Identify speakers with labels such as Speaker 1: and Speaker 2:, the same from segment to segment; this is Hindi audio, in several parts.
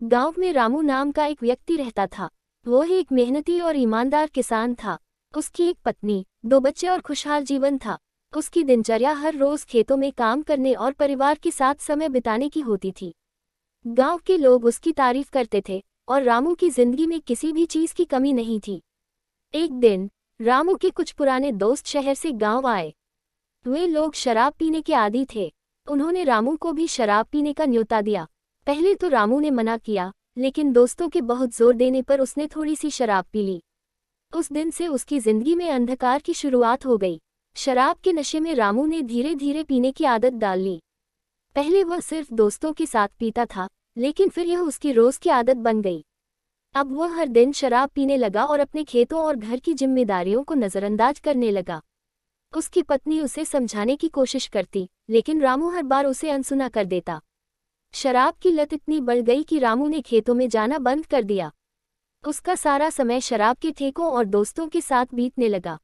Speaker 1: गांव में रामू नाम का एक व्यक्ति रहता था। वो एक मेहनती और ईमानदार किसान था। उसकी एक पत्नी, 2 बच्चे और खुशहाल जीवन था। उसकी दिनचर्या हर रोज खेतों में काम करने और परिवार के साथ समय बिताने की होती थी। गांव के लोग उसकी तारीफ करते थे और रामू की जिंदगी में किसी भी चीज की कमी नहीं थी। एक दिन रामू के कुछ पुराने दोस्त शहर से गांव आए। वे लोग शराब पीने के आदी थे। उन्होंने रामू को भी शराब पीने का न्योता दिया। पहले तो रामू ने मना किया, लेकिन दोस्तों के बहुत जोर देने पर उसने थोड़ी सी शराब पी ली। उस दिन से उसकी जिंदगी में अंधकार की शुरुआत हो गई। शराब के नशे में रामू ने धीरे धीरे पीने की आदत डाल ली। पहले वह सिर्फ दोस्तों के साथ पीता था, लेकिन फिर यह उसकी रोज की आदत बन गई। अब वह हर दिन शराब पीने लगा और अपने खेतों और घर की जिम्मेदारियों को नजरअंदाज करने लगा। उसकी पत्नी उसे समझाने की कोशिश करती, लेकिन रामू हर बार उसे अनसुना कर देता। शराब की लत इतनी बढ़ गई कि रामू ने खेतों में जाना बंद कर दिया। उसका सारा समय शराब के ठेकों और दोस्तों के साथ बीतने लगा।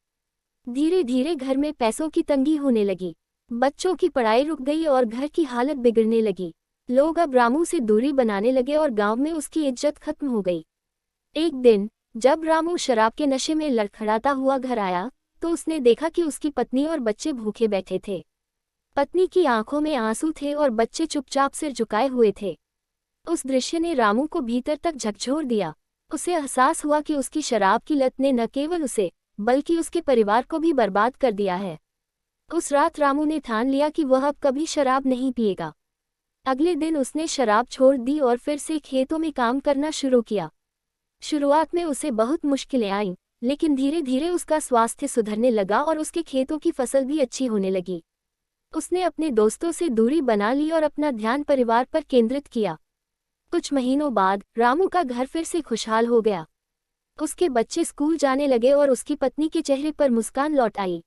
Speaker 1: धीरे धीरे घर में पैसों की तंगी होने लगी। बच्चों की पढ़ाई रुक गई और घर की हालत बिगड़ने लगी। लोग अब रामू से दूरी बनाने लगे और गांव में उसकी इज्जत खत्म हो गई। एक दिन जब रामू शराब के नशे में लड़खड़ाता हुआ घर आया, तो उसने देखा कि उसकी पत्नी और बच्चे भूखे बैठे थे। पत्नी की आंखों में आंसू थे और बच्चे चुपचाप सिर झुकाए हुए थे। उस दृश्य ने रामू को भीतर तक झकझोर दिया। उसे एहसास हुआ कि उसकी शराब की लत ने न केवल उसे, बल्कि उसके परिवार को भी बर्बाद कर दिया है। उस रात रामू ने ठान लिया कि वह अब कभी शराब नहीं पिएगा। अगले दिन उसने शराब छोड़ दी और फिर से खेतों में काम करना शुरू किया। शुरुआत में उसे बहुत मुश्किलें आईं, लेकिन धीरे धीरे उसका स्वास्थ्य सुधरने लगा और उसके खेतों की फसल भी अच्छी होने लगी। उसने अपने दोस्तों से दूरी बना ली और अपना ध्यान परिवार पर केंद्रित किया। कुछ महीनों बाद रामू का घर फिर से खुशहाल हो गया। उसके बच्चे स्कूल जाने लगे और उसकी पत्नी के चेहरे पर मुस्कान लौट आई।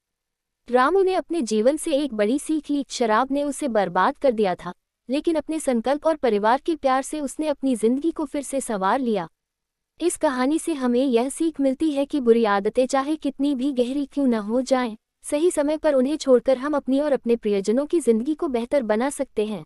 Speaker 1: रामू ने अपने जीवन से एक बड़ी सीख ली। शराब ने उसे बर्बाद कर दिया था, लेकिन अपने संकल्प और परिवार के प्यार से उसने अपनी जिंदगी को फिर से संवार लिया। इस कहानी से हमें यह सीख मिलती है कि बुरी आदतें चाहे कितनी भी गहरी क्यों न हो जाएं, सही समय पर उन्हें छोड़कर हम अपनी और अपने प्रियजनों की जिंदगी को बेहतर बना सकते हैं।